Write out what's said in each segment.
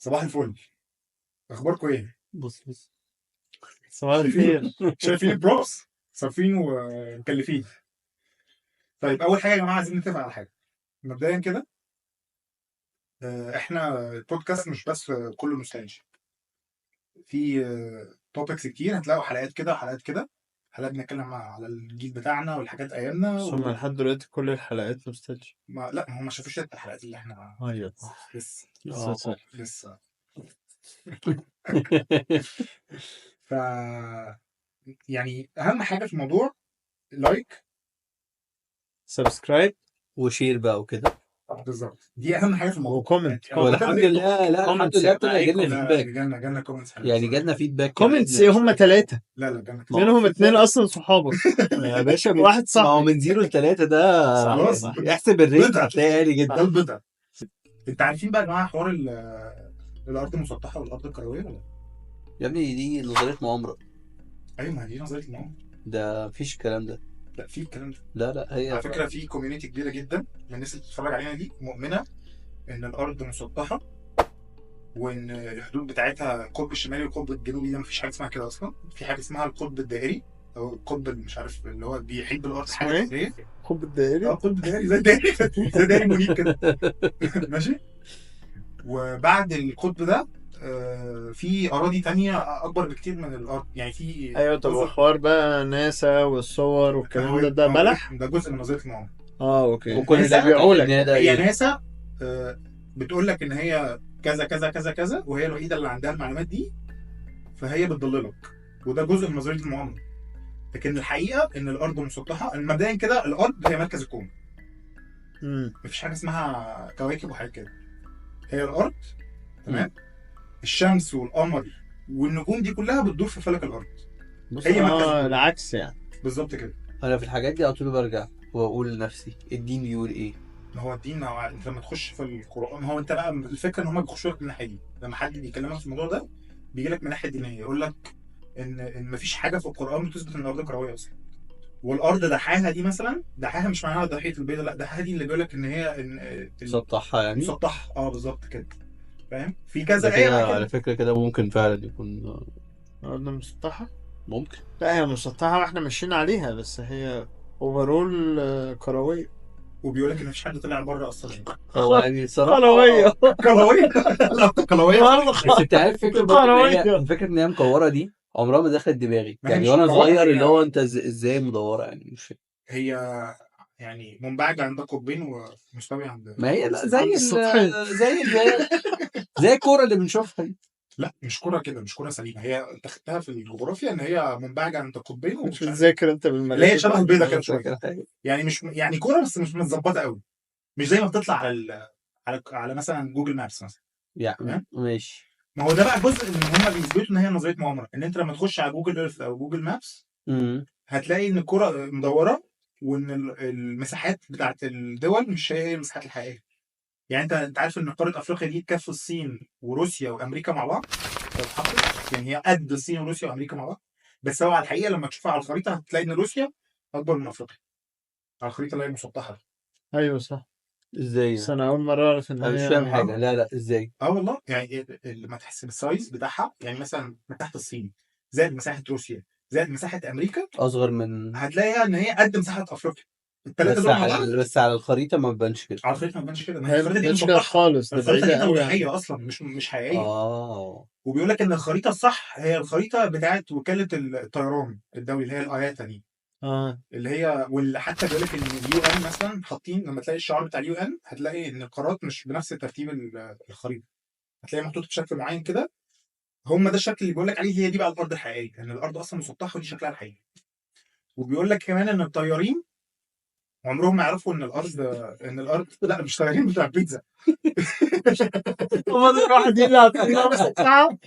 صباح الفل، اخباركم ايه؟ بص صباح الخير. شايفين البروبس صارفين ومكلفين. طيب اول حاجه يا جماعه عايزين نتفق على حاجه مبدئيا كده. احنا البودكاست مش بس كله نوستالجيا، في توبكس كتير، هتلاقوا حلقات كده وحلقات كده، حلقات بنتكلم على الجيل بتاعنا والحاجات ايامنا ثم لحد دلوقتي كل الحلقات نوستالجيا. لا ما شافوش الحلقات اللي احنا ايوه لسه ف يعني اهم حاجه في الموضوع لايك سبسكرايب وشير بقى وكده. بالظبط، دي اهم حاجه في الموضوع. وكومنت. والحمد لله، لا الحمد لله ابتدى يجيلنا فيدباك، جالنا كومنتس يعني جالنا فيدباك. كومنتس هم 3، لا جالنا منهم 2 اصلا صحابك يا باشا واحد ما هو صاحبي. من 0 ل3 ده خلاص. احسب الريت بضع. هتلاقي عالي ده جدا. البضع. انت عارفين بقى يا جماعه حوار الارض المسطحه والارض الكرويه ولا؟ يا ابني دي نظريه مؤامره. ايوه ما دي نظريه المؤامره. ده مفيش الكلام ده. لا في الكلام ده. لا هي على فكره في كوميونتي كبيره جدا من الناس اللي بتتفرج علينا دي مؤمنه ان الارض مسطحه، وان الحدود بتاعتها القطب الشمالي والقطب الجنوبي ده مفيش حاجه اسمها كده اصلا، في حاجه اسمها القطب الدائري او القطب اللي مش عارف اللي هو بيحيط بالارض حاجه دائريه. القطب الدائري. القطب الدائري زي الدائري زي دائري منيب كده. ماشي. وبعد القطب ده في اراضي تانية اكبر بكتير من الارض، يعني في ايوه طب وحوار بقى ناسا والصور والكلام ده بلح. ده جزء من نظريه المؤامره. اوكي. وكل ده بيقول لك هي ناسا بتقول لك ان هي كذا كذا كذا كذا، وهي الوحيده اللي عندها المعلومات دي، فهي بتضللك، وده جزء من نظريه المؤامره. لكن الحقيقه ان الارض مسطحه مبدئيا كده، الارض هي مركز الكون. مفيش حاجه اسمها كواكب وحاجات كده، هي الارض. تمام. الشمس والقمر والنجوم دي كلها بتدور في فلك الارض. هي مركز العكس يعني. بالظبط كده. انا في الحاجات دي على طول برجع واقول لنفسي الدين بيقول ايه. ما هو الدين، انت لما تخش في القران، ما هو انت بقى الفكره ان هم بيخشوا لك من الناحيه دي. لما حد بيكلمك في الموضوع ده بيجي لك من الناحيه الدينيه، يقول لك ان مفيش حاجه في القران بتثبت ان الارض كرويه اصلا. والارض دحاها دي مثلا، دحاها مش معناها ضحيه البيضه، لا دحاها دي اللي بيقول لك ان هي مسطحها يعني. مسطحه بالظبط كده. فاهم؟ في كذا ايه على فكره كده ممكن فعلا يكون الارض مسطحه. ممكن. لا هي مسطحه واحنا ماشيين عليها، بس هي اوفرول كرويه. وبيقول لك ان مفيش حد طلع بره اصلا. هو يعني صراحه كرويه كرويه. لا كرويه. بس انت عارف فكره ان هي مكوره دي عمرها ما دخلت دماغي، يعني وانا صغير اللي هو انت ازاي مدوره يعني مش فاهم. هي يعني منبعجه عند قطبين ومستوي عند، ما هي لا زي الكوره اللي بنشوفها دي. لا مش كرة كده، مش كرة سليمة. هي انت خدتها في الجغرافيا ان هي منبعجة عند قطبين مش بتذاكر انت اللي هي شبه البيضة كده شوية، يعني مش يعني كرة بس مش متظبطة قوي، مش زي ما بتطلع على مثلا جوجل مابس مثلا. يعني ماشي. ما هو ده بقى جزء ان هم بيثبتوا ان هي نظرية مؤامرة، ان انت لما تخش على جوجل ايرث او جوجل مابس هتلاقي ان الكرة مدورة، وان المساحات بتاعت الدول مش هي المساحات الحقيقية. يعني انت عارف ان قاره افريقيا دي تكفي الصين وروسيا وامريكا مع بعض، يعني هي قد الصين وروسيا وامريكا مع بعض. بس هو على الحقيقه لما تشوفها على الخريطه هتلاقي ان روسيا اكبر من افريقيا على الخريطه اللي هي المسطحه. ايوه صح. ازاي؟ بس انا اول مره اعرف ان انا مش فاهم حاجه. لا ازاي؟ والله يعني لما تحسب السايز بتاعها، يعني مثلا مساحه الصين زائد مساحه روسيا زائد مساحه امريكا اصغر من، هتلاقيها ان هي قد مساحه افريقيا. الثلاثه دول مع بعض. بس على الخريطه ما بتبانش كده. على الخريطه ما بتبانش كده، هي الخريطه دي مسطحه خالص، الخريطه دي قوي توضيحيه اصلا مش حقيقيه. وبيقول لك ان الخريطه الصح هي الخريطه بتاعت وكاله الطيران الدولي اللي هي الاياتا دي. اللي هي حتى بيقول لك ان اليو ان مثلا حاطين، لما تلاقي الشعار بتاع اليو ان هتلاقي ان القارات مش بنفس ترتيب الخريطه، هتلاقي محطوط بشكل معين كده. هم ده الشكل اللي بيقول لك عليه هي دي بقى الارض الحقيقيه، ان الارض اصلا مسطحه ودي شكلها الحقيقي. وبيقول لك كمان ان الطيارين عمرهم ما يعرفوا ان الارض لا مش طيارين بتاع بيتزا. هم دول الوحيدين اللي هتطلعوا مسطحه.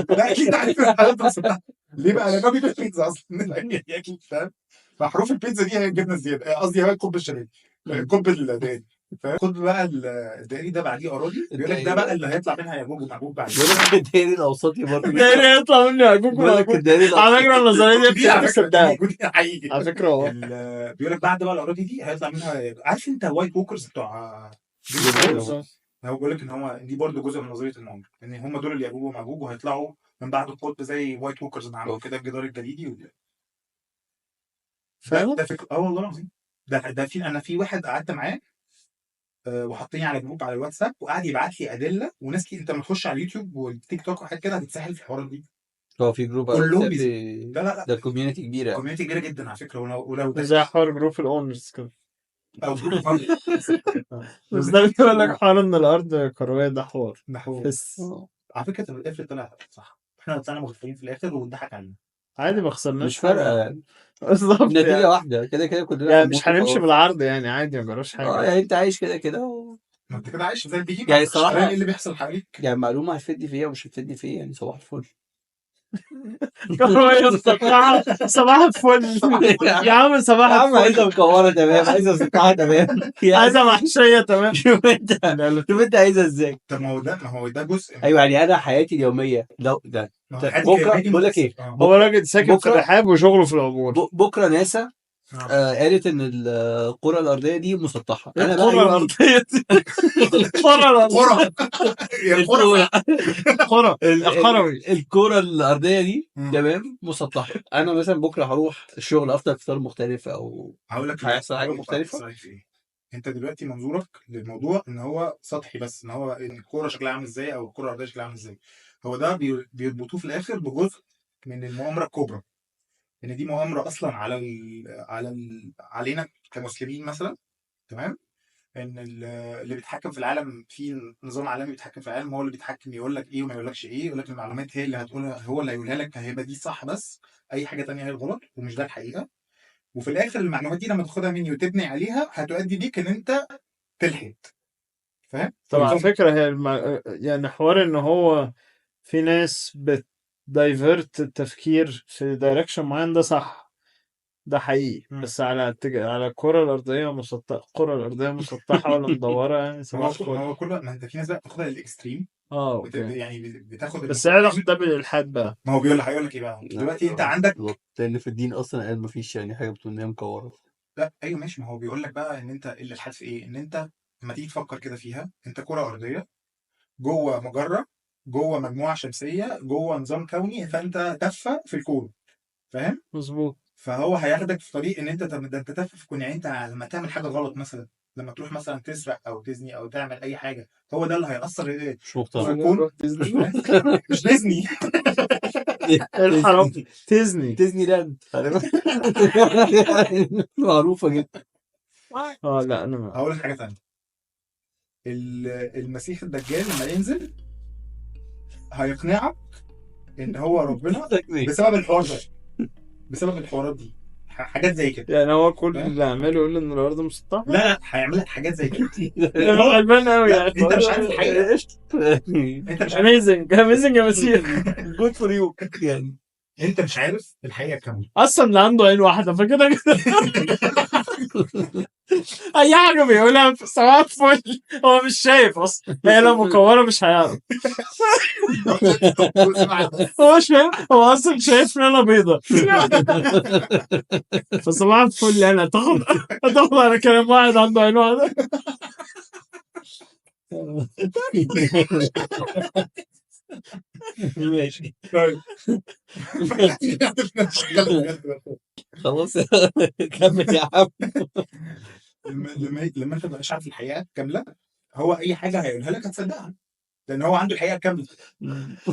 لا اكيد عارف الحاجات مسطحه ليه بقى؟ انا باكل بيتزا اصلا اكيد فاهم. فحروف البيتزا دي هي الجبنه الزياده، قصدي هي القطب الشمالي، القطب الدائري. فالقطب بقى الدائري ده بعديه اراضي، بيقول لك ده بقى اللي هيطلع منها ياجوج وماجوج بعد بيقول لك الدائري الاوسطي برضه الدائري هيطلع منه ياجوج وماجوج. على فكره النظريه دي على فكره حقيقي على فكره بيقول لك بعد بقى الاراضي دي هيطلع منها، عارف انت وايت ووكرز بتوع هو بيقول لك ان هو دي برضه جزء من نظريه المؤامره، ان هم دول اللي يأجوج ومأجوج وهيطلعوا من بعد القطب زي وايت ووكرز ما عملوا كده الجدار الجليدي فعلا؟ ده فكره والله العظيم. ده في انا في واحد قعدت معاه وحطيني على جروب على الواتساب وقعد يبعت لي ادله وناس كتير. انت لما تخش على اليوتيوب والتيك توك وحاجات كده هتتسحل في الحوارات دي. هو في جروب كلهم لا ده كوميونتي كبيره، كوميونتي كبيره جدا على فكره. ولو زي حوار جروب الاونرز كده. او جروب بس ده بيقول لك حوار ان الارض كرويه، ده حوار بس على فكره القفل طلع صح، احنا طلعنا مغفلين في الاخر واتضحك علينا عادي، ما خسرناش مش فارقه يعني. بالظبط النتيجه يعني. واحده كده كلنا يعني مش هنمشي بالعرض يعني، عادي ما جراش حاجه. يعني انت عايش كده ما انت كده عايش زي البهيمه يعني الصراحه. ايه اللي بيحصل حواليك؟ يعني معلومه هتفيدني فيها ومش هتفيدني فيها، يعني صباح الفل. كرويه مسطحه صباح الفل يا عم، صباح الفل. يا عم عايزه مكوره تمام، عايزه مسطحه تمام، عايزه محشيه تمام. شوف انت عايزه ازاي. طب ما هو ده جزء ايوه يعني انا حياتي اليوميه لو ده بكره بقول لك ايه، هو راجل ساكن في الرحاب وشغله في العبور. بكره ناسا قالت ان الكره الارضيه دي مسطحه. انا الكره الارضيه دي الكره الارضيه الكره الارضيه دي تمام مسطحه. انا مثلا بكره هروح الشغل افطر فطار مختلف او هقول لك هيحصل حاجه مختلفه. انت دلوقتي منظورك للموضوع ان هو سطحي بس، ان هو ان الكوره شكلها عامل ازاي او الكوره الارضيه شكلها عامل ازاي. هو ده بيربطوه في الاخر بجزء من المؤامره الكبرى، ان دي مؤامره اصلا علينا كمسلمين مثلا. تمام. ان اللي بيتحكم في العالم في نظام عالمي بيتحكم في العالم، هو اللي بيتحكم يقول لك ايه وما يقولكش ايه، يقول لك المعلومات هي اللي هتقولها، هو اللي هيقولها لك هيبقى دي صح، بس اي حاجه تانية هي الغلط ومش ده الحقيقه. وفي الاخر المعلومات دي لما تاخدها مني وتبني عليها هتؤدي بيك ان انت تلحد. فاهم؟ طبعا على فكره هي يعني حوار ان هو في ناس بتدايفرت التفكير في دايركشن معين، ده صح، ده حقيقي. بس على الكرة الأرضية مسطحة، الكرة الأرضية مسطحة ولا مدورة يعني هو كله. ما انت في ناس بقى بتاخدها للاكستريم. اوكي. يعني بتاخد بس ايه علاقة ده بالإلحاد بقى؟ ما هو هيقول لك ايه بقى دلوقتي انت عندك لان في الدين اصلا قال مفيش يعني حاجه بتقول ان هي مكوره. لا ايوه ماشي، ما هو بيقول لك بقى ان انت الالحاد في ايه، ان انت لما تيجي تفكر كده فيها انت كرة أرضية جوه مجرة، جوه مجموعة شمسية، جوه نظام كوني، فانت تفة في الكون. فاهم؟ مظبوط. فهو هياخدك في طريق ان انت ده انت تفة في الكون. يعني انت لما تعمل حاجة غلط مثلا، لما تروح مثلا تسرق او تزني او تعمل اي حاجة، هو ده اللي هيأثر ايه مش مقتنع. في الكون. مش ديزني الحرام ديزني لاند معروفة جدا. لا انا هقول لك حاجة تانية. المسيح الدجال لما ينزل هيقنعك ان هو ربنا بسبب الحوار ده، بسبب الحوارات دي، حاجات زي كده. يعني هو كل اللي عمله يقول ان الارض مسطحه. لا هيعمل لك حاجات زي كده. هو غلبان قوي يعني. انت مش عارف الحقيقه. انت مش اميزنج يا مسيح. جود فور يو يعني. انت مش عارف الحقيقه كامله اصلا اللي عنده عين واحده فكده كده اي حاجه بيقولها في صباح الفل، هو مش شايف اصلا، هي لو مكوره مش هيعرف. هو مش فاهم، هو اصلا شايف ان انا بيضه. فصباح الفل يعني هتاخد على كلام واحد عنده عين واحده. ماشي خلاص كمل يا عم. لما انت مش عارف الحقيقه كامله، هو اي حاجه هيقولها لك هتصدقها لان هو عنده الحقيقه كامله.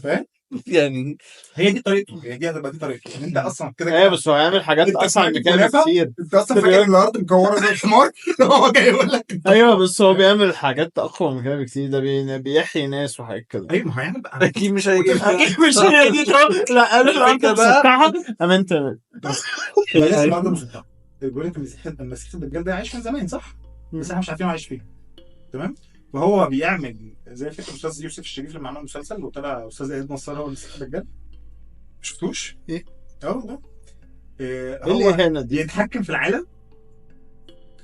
فاهم؟ يعني هي دي طريقته، هي دي هتبقى دي طريقته ان انت اصلا كده ايوه بس هو هيعمل حاجات اصعب من كده كتير. انت اصلا فاكر ان الارض مكوره زي الحمار. هو جاي يقول لك ايوه بس هو بيعمل حاجات اقوى من كده بكتير، ده بيحيي ناس وحاجات كده. ايوه ما هيعمل بقى اكيد مش هيجي مش هي دي. لا انا الارض مسطحه انت بس الارض مسطحه. بيقول لك المسيح الدجال ده عايش من زمان صح؟ بس احنا مش عارفين هو عايش فين. تمام؟ فهو بيعمل زي فكره الاستاذ يوسف الشريف لما عمل مسلسل وطلع استاذ اياد نصار هو المسيح الدجال. ما شفتوش؟ ايه؟ ده هو هنا دي يتحكم في العالم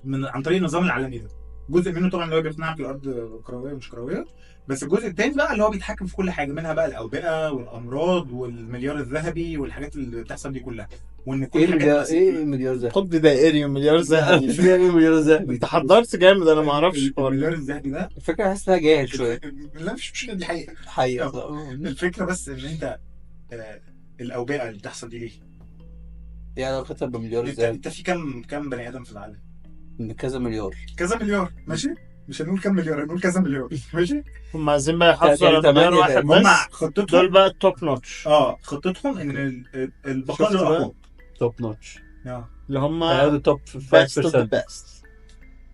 عن طريق النظام العالمي ده. جزء منه طبعا اللي هو بيقنعك الارض كرويه ومش كرويه، بس الجزء التاني بقى اللي هو بيتحكم في كل حاجه، منها بقى الاوبئه والامراض والمليار الذهبي والحاجات اللي بتحصل دي كلها، وان كل حاجه ايه مليار ذهبي؟ قطب دائري ومليار ذهبي. ايه مليار ذهبي؟ انت حضرت جامد، انا ما اعرفش. المليار الذهبي ده الفكره حاسس انها جاهل شويه. لا مش دي حقيقه. حقيقه الفكره بس ان انت الاوبئه اللي بتحصل دي ليه؟ يعني لو كتب بمليار انت ذهبي انت في كم بني ادم في العالم؟ كذا مليار. كذا مليار ماشي، مش هنقول كم مليار، هنقول كذا مليار ماشي. هم عايزين بقى يحافظوا على يعني مليار واحد هم بس. خطتهم دول بقى التوب نوتش. خطتهم ان البقاء شفت بقى؟ للاقوى. توب نوتش اللي هم هياخدوا توب best of the 5%. best.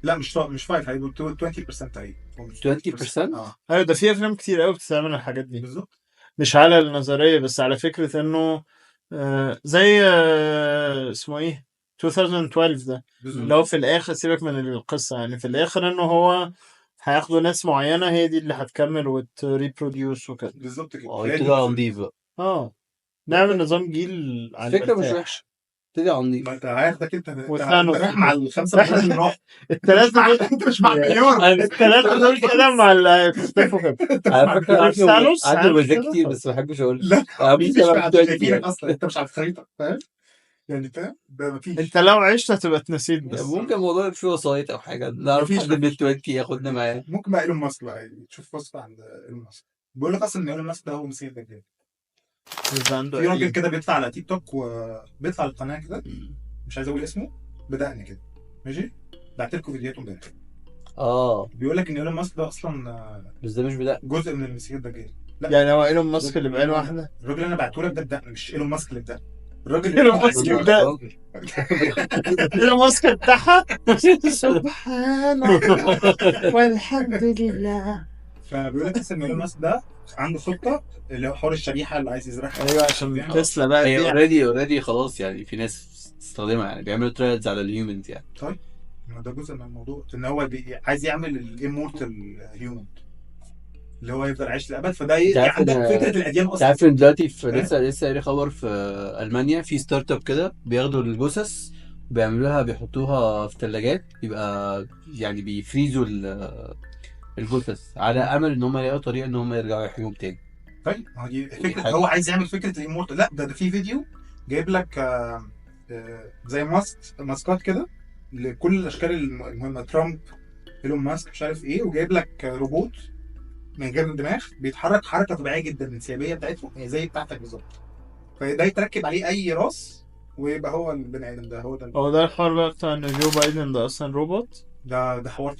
لا مش 5 هيبقوا 20% تقريبا. 20%؟ ايوه ده في افلام كتير قوي بتستعمل الحاجات دي، بالظبط. مش على النظريه بس على فكره انه زي اسمه ايه 2012 ده، بالظبط. اللي هو في الاخر سيبك من القصه، يعني في الاخر انه هو هياخدوا ناس معينه هي دي اللي هتكمل وتريبروديوس وكده. بالظبط كده. ابتدي على نضيف بقى. نعمل نظام جيل على الفكره مش المرتاح. وحشه، ابتدي على نضيف. ما انت هياخدك انت وثانوس. رايح مع الخمسه مليار اللي راح. الثلاثه دول انت مش مع مليار. الثلاثه دول كده مع اختفوا كده. على فكره ثانوس عنده عامل مزاج كده. كتير بس ما بحبش اقول. لا مش ممكن مع أعمل شايفينك اصلا، انت مش على الخريطه فاهم يعني، فاهم ده مفيش. انت لو عشت هتبقى اتنسيت بس. ممكن الموضوع يبقى فيه وسايط او حاجه، نعرف مفيش حد من 20 ياخدنا معاه. ممكن بقى ايلون ماسك بقى تشوف وصفه عند ايلون ماسك، بيقول لك اصلا ان ايلون ماسك ده هو مسيح الدجال. في راجل كده بيطلع على تيك توك وبيطلع القناه كده، مش عايز اقول اسمه، بدأني كده ماشي، بعت لكم فيديوهاته امبارح. بيقول لك ان ايلون ماسك ده اصلا بس ده مش بدأ جزء من المسيح الدجال. لا يعني هو ايلون ماسك اللي بعين واحده. الراجل اللي انا بعته لك ده بدأ، مش ايلون ماسك اللي بدأ. الراجل ايلون ماسك ده ايلون ماسك بتاعها سبحان الله والحمد لله. فبيقول لك اصلا ان ايلون ماسك ده عنده خطه اللي هو حوار الشريحه اللي عايز يزرعها. ايوه عشان تسلا بقى هي اوريدي خلاص يعني، في ناس تستخدمها يعني، بيعملوا ترايلز على الهيومنز يعني. طيب ده جزء من الموضوع، ان هو عايز يعمل الامورتال هيومن اللي هو يفضل عايش للابد. فده عندك فكره الاديان اصلا. تعرف ان دلوقتي في لسه قاري خبر في المانيا في ستارت اب كده بياخدوا الجثث بيحطوها في ثلاجات، يبقى يعني بيفريزوا الجثث على امل ان هم يلاقوا طريقه ان هم يرجعوا يحيوهم تاني. طيب دي فكره، هو عايز يعمل فكره الامورتال. لا ده في فيديو جايب لك زي ماسكات كده لكل الاشكال المهمه، ترامب، ايلون ماسك، مش عارف ايه، وجايب لك روبوت من غير دماغ بيتحرك حركه طبيعيه جدا، الانسيابيه بتاعته هي زي بتاعتك بالظبط. فده يتركب عليه اي راس ويبقى هو البني ادم ده. هو ده الحوار بقى بتاع ان جو بايدن ده اصلا روبوت. ده حوار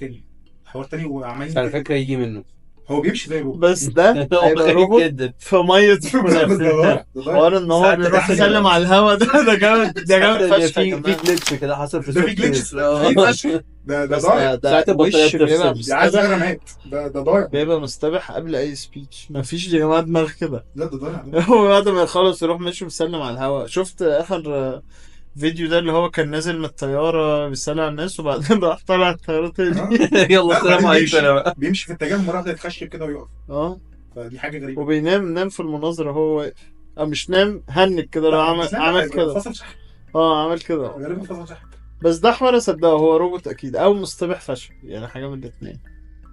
تاني وعمال على فكره يجي منه، هو بيمشي زي روبوت بس ده هيبقى روبوت في ميه حوار ان هو بيروح يسلم على الهوا. ده جامد، ده جامد فشخ. في جلitch كده حصل في ده ضايع. ساعه البطاريه بتفصل عايز رمات. ده ضايع، بيبقى مستبح قبل اي سبيتش. مفيش يا جماعه دماغ كده. لا ده ضايع. هو بعد ما يخلص يروح ماشي مسلم على الهوا. شفت اخر فيديو ده اللي هو كان نازل من الطياره بيسلم على الناس وبعدين راح طالع الطياره تاني. يلا السلام عليكم. انا بقى بيمشي في اتجاه مره واحده يتخشب كده ويقف. فدي حاجه غريبه. وبينام في المناظره وهو واقف، او مش نام، هنك كده لو عمل كده. فصل شحن. عمل كده غالبا فصل شحن. بس ده حوار اصدقه، هو روبوت اكيد او مصطبح فشل، يعني حاجه من الاثنين.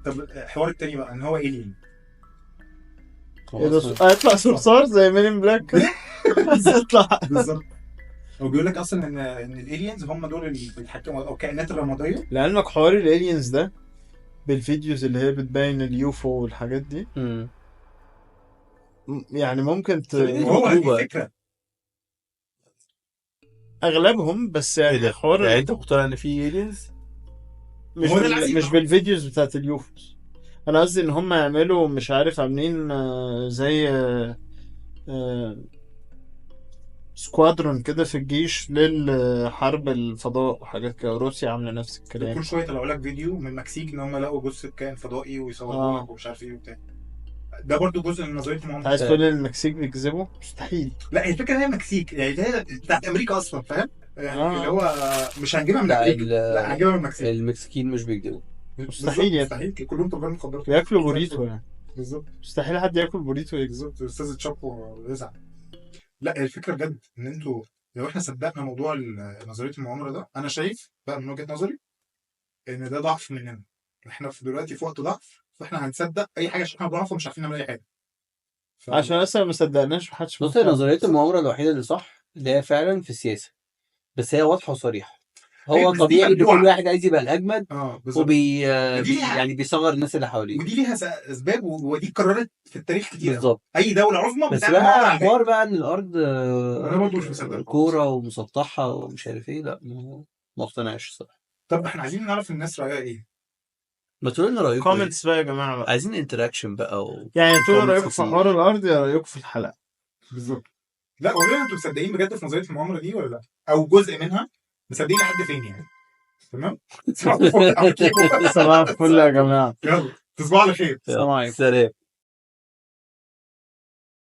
طب الحوار التاني بقى ان هو الين. هيطلع صرصار زي مين بلاك كده. بس يطلع بالظبط. هو بيقول لك اصلا ان الالينز هم دول اللي بيتحكموا او الكائنات الرماديه. لعلمك حوار الالينز ده بالفيديوز اللي هي بتبين اليوفو والحاجات دي يعني ممكن هو الفكره اغلبهم، بس يعني حوار يعني انت مقتنع ان في الينز؟ مش بالفيديوز بتاعت اليوفوس. انا قصدي ان هم يعملوا مش عارف عاملين زي سكوادرون كده في الجيش للحرب الفضاء وحاجات كده. روسيا عامله نفس الكلام. كل شويه طلعوا لك فيديو من المكسيك ان هم لقوا جثه كائن فضائي ويصوروها ومش عارف ايه وبتاع. ده برضو جزء من نظريه المؤامره. عايز تقول المكسيك بيكذبوا؟ مستحيل. لا هي الفكره هي المكسيك، يعني هي بتاعت امريكا اصلا فاهم يعني اللي هو مش هنجيبها من امريكا، لا هنجيبها من المكسيك. المكسيكيين مش بيكذبوا. مستحيل كلهم تجار مخدرات بياكلوا بوريتو يعني. بالظبط. مستحيل حد ياكل بوريتو بالظبط. استاذ تشابو يزعل. لا الفكره بجد ان انتوا لو احنا صدقنا موضوع نظريه المؤامره ده، انا شايف بقى من وجهه نظري ان ده ضعف مننا. احنا في دلوقتي في وقت ضعف، فاحنا هنصدق اي حاجه عشان احنا ضعف ومش عارفين نعمل اي حاجه. عشان اصلا ما صدقناش محدش بص، مهتم. نظريه المؤامره الوحيده اللي صح اللي هي فعلا في السياسه، بس هي واضحه وصريحه. أيوة، هو بس دي طبيعي ان مبدوعة. كل واحد عايز يبقى الاجمد بالظبط. ودي ليها يعني بيصغر الناس اللي حواليه، ودي ليها اسباب، ودي اتكررت في التاريخ كتير قوي. بالظبط. اي دوله عظمى بس بتعمل مؤامره بقى على حوار بقى ان الارض انا برضه مش مصدق كوره ومسطحه ومش عارف ايه، لا ما اقتنعش الصراحه. طب احنا عايزين نعرف الناس رايها ايه. ما تقولوا لنا رايكم ايه؟ كومنتس بقى يا جماعه بقى. عايزين انتراكشن بقى يعني تقولوا comments رايكم في كتير. حوار الارض يا رايكم في الحلقه. بالظبط. لا قولوا لنا انتوا مصدقين بجد في نظريه المؤامره دي ولا لا، او جزء منها مصدقين لحد فين يعني. تمام. صباح الفل صباح الفل يا جماعه. يلا تصبحوا على خير. السلام عليكم. سلام.